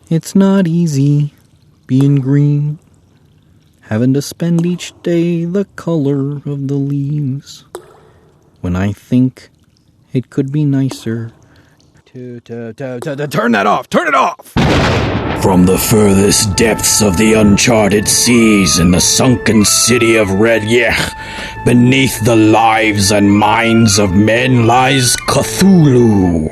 It's not easy being green, having to spend each day the color of the leaves. When I think it could be nicer to turn that off! Turn it off! From the furthest depths of the uncharted seas in the sunken city of Red Yech, beneath the lives and minds of men lies Cthulhu.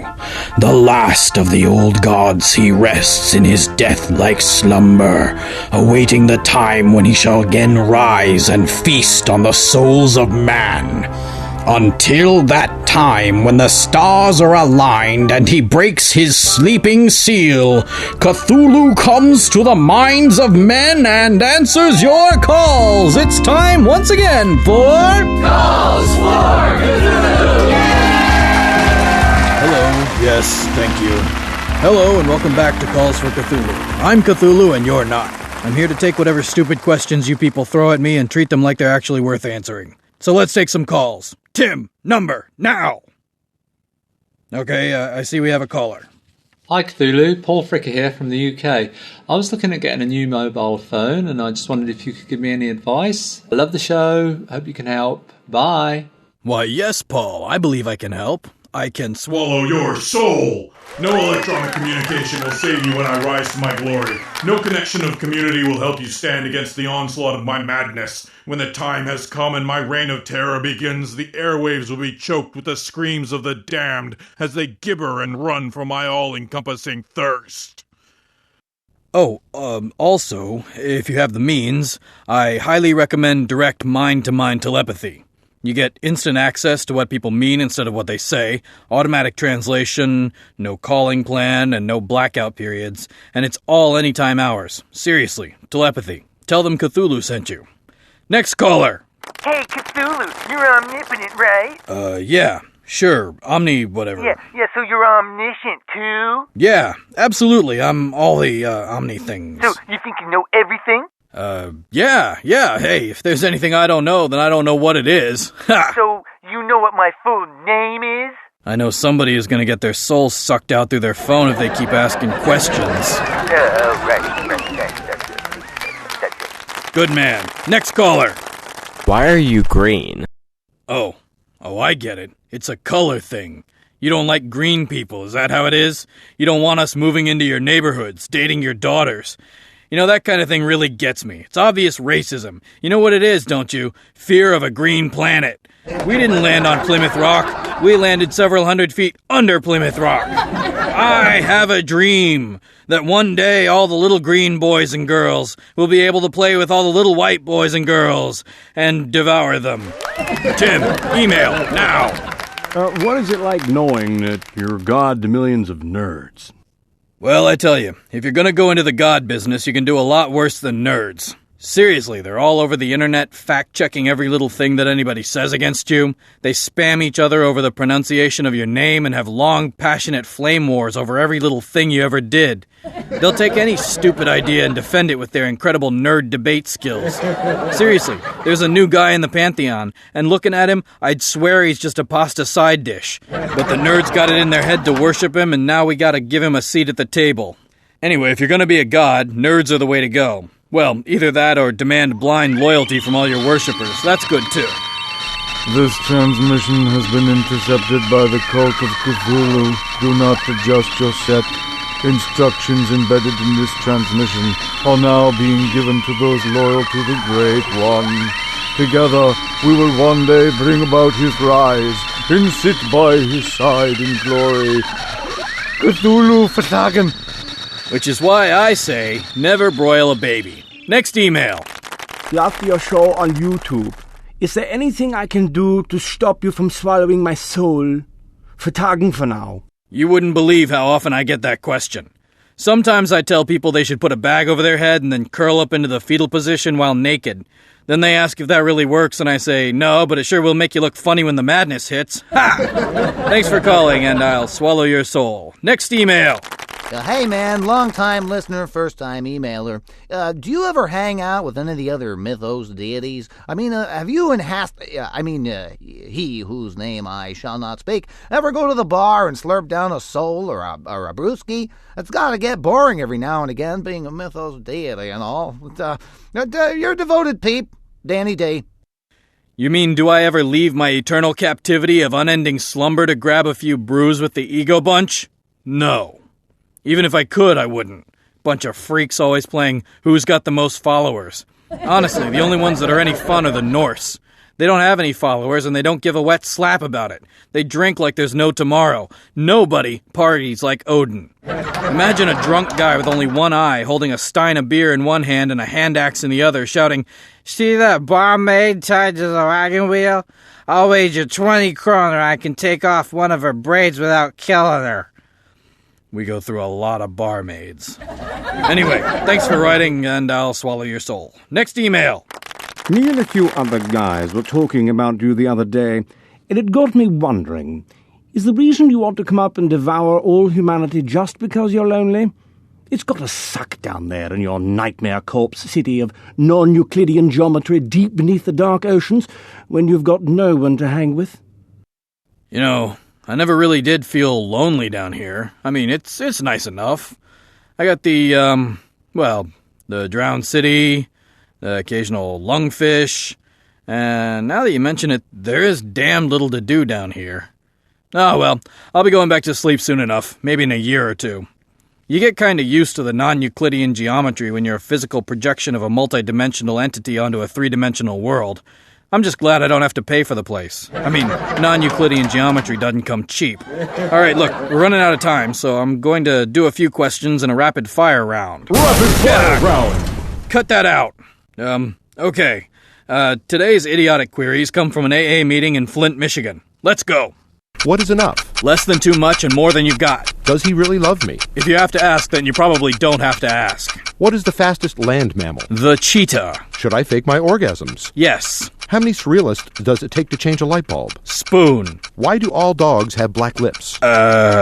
The last of the old gods, he rests in his death-like slumber, awaiting the time when he shall again rise and feast on the souls of man. Until that time when the stars are aligned and he breaks his sleeping seal, Cthulhu comes to the minds of men and answers your calls. It's time once again for... Calls for Cthulhu! Hello, yes, thank you. Hello and welcome back to Calls for Cthulhu. I'm Cthulhu and you're not. I'm here to take whatever stupid questions you people throw at me and treat them like they're actually worth answering. So let's take some calls. Tim, number, now! Okay, I see we have a caller. Hi Cthulhu, Paul Fricker here from the UK. I was looking at getting a new mobile phone and I just wondered if you could give me any advice. I love the show, hope you can help. Bye. Why yes, Paul, I believe I can help. I can swallow your soul. No electronic communication will save you when I rise to my glory. No connection of community will help you stand against the onslaught of my madness. When the time has come and my reign of terror begins, the airwaves will be choked with the screams of the damned as they gibber and run from my all-encompassing thirst. Also, if you have the means, I highly recommend direct mind-to-mind telepathy. You get instant access to what people mean instead of what they say, automatic translation, no calling plan, and no blackout periods, and it's all anytime hours. Seriously, telepathy. Tell them Cthulhu sent you. Next caller! Hey, Cthulhu, you're omnipotent, right? Yeah, sure, whatever. Yeah, so you're omniscient, too? Yeah, absolutely, I'm all the, omni things. So, you think you know everything? Yeah, hey, if there's anything I don't know, then I don't know what it is. Ha! So, you know what my full name is? I know somebody is gonna get their soul sucked out through their phone if they keep asking questions. Right, that's it. Good man. Next caller. Why are you green? Oh, I get it. It's a color thing. You don't like green people, is that how it is? You don't want us moving into your neighborhoods, dating your daughters. You know, that kind of thing really gets me. It's obvious racism. You know what it is, don't you? Fear of a green planet. We didn't land on Plymouth Rock. We landed several hundred feet under Plymouth Rock. I have a dream that one day all the little green boys and girls will be able to play with all the little white boys and girls and devour them. Tim, email, now. What is it like knowing that you're God to millions of nerds? Well, I tell you, if you're gonna go into the God business, you can do a lot worse than nerds. Seriously, they're all over the internet fact-checking every little thing that anybody says against you. They spam each other over the pronunciation of your name and have long, passionate flame wars over every little thing you ever did. They'll take any stupid idea and defend it with their incredible nerd debate skills. Seriously, there's a new guy in the Pantheon, and looking at him, I'd swear he's just a pasta side dish. But the nerds got it in their head to worship him, and now we gotta give him a seat at the table. Anyway, if you're gonna be a god, nerds are the way to go. Well, either that or demand blind loyalty from all your worshippers. That's good, too. This transmission has been intercepted by the cult of Cthulhu. Do not adjust your set. Instructions embedded in this transmission are now being given to those loyal to the Great One. Together, we will one day bring about his rise and sit by his side in glory. Cthulhu versagen. Which is why I say, never broil a baby. Next email. Love your show on YouTube. Is there anything I can do to stop you from swallowing my soul? Vertagen for now. You wouldn't believe how often I get that question. Sometimes I tell people they should put a bag over their head and then curl up into the fetal position while naked. Then they ask if that really works, and I say, no, but it sure will make you look funny when the madness hits. Ha! Thanks for calling, and I'll swallow your soul. Next email. Hey, man, long-time listener, first-time emailer. Do you ever hang out with any of the other mythos deities? I mean, have you and he whose name I shall not speak, ever go to the bar and slurp down a soul or a brewski? It's gotta get boring every now and again, being a mythos deity and all. Your devoted peep, Danny D. You mean, do I ever leave my eternal captivity of unending slumber to grab a few brews with the ego bunch? No. Even if I could, I wouldn't. Bunch of freaks always playing who's got the most followers. Honestly, the only ones that are any fun are the Norse. They don't have any followers, and they don't give a wet slap about it. They drink like there's no tomorrow. Nobody parties like Odin. Imagine a drunk guy with only one eye, holding a stein of beer in one hand and a hand axe in the other, shouting, "See that barmaid tied to the wagon wheel? I'll wager 20 kroner I can take off one of her braids without killing her." We go through a lot of barmaids. Anyway, thanks for writing, and I'll swallow your soul. Next email. Me and a few other guys were talking about you the other day, and it got me wondering, is the reason you want to come up and devour all humanity just because you're lonely? It's got to suck down there in your nightmare corpse city of non-Euclidean geometry deep beneath the dark oceans when you've got no one to hang with. You know, I never really did feel lonely down here. I mean, it's nice enough. I got the drowned city, the occasional lungfish, and now that you mention it, there is damn little to do down here. Oh well, I'll be going back to sleep soon enough, maybe in a year or two. You get kinda used to the non-Euclidean geometry when you're a physical projection of a multi-dimensional entity onto a three-dimensional world. I'm just glad I don't have to pay for the place. I mean, non-Euclidean geometry doesn't come cheap. Alright, look, we're running out of time, so I'm going to do a few questions in a rapid-fire round. Rapid-fire round! Cut that out. Okay. Today's idiotic queries come from an AA meeting in Flint, Michigan. Let's go. What is enough? Less than too much and more than you've got. Does he really love me? If you have to ask, then you probably don't have to ask. What is the fastest land mammal? The cheetah. Should I fake my orgasms? Yes. How many surrealists does it take to change a light bulb? Spoon. Why do all dogs have black lips? Crap.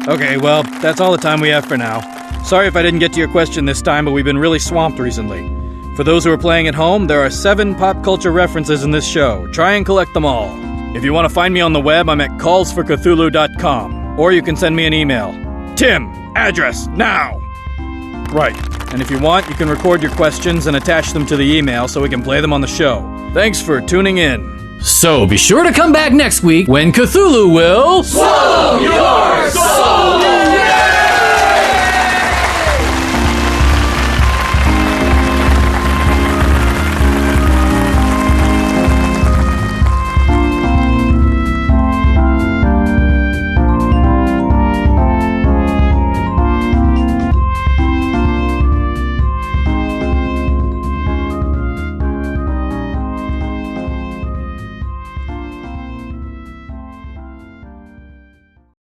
Okay, well, that's all the time we have for now. Sorry if I didn't get to your question this time, but we've been really swamped recently. For those who are playing at home, there are 7 pop culture references in this show. Try and collect them all. If you want to find me on the web, I'm at callsforcthulhu.com. Or you can send me an email. Tim, address, now! Right, and if you want, you can record your questions and attach them to the email so we can play them on the show. Thanks for tuning in. So be sure to come back next week when Cthulhu will... Swallow your soul!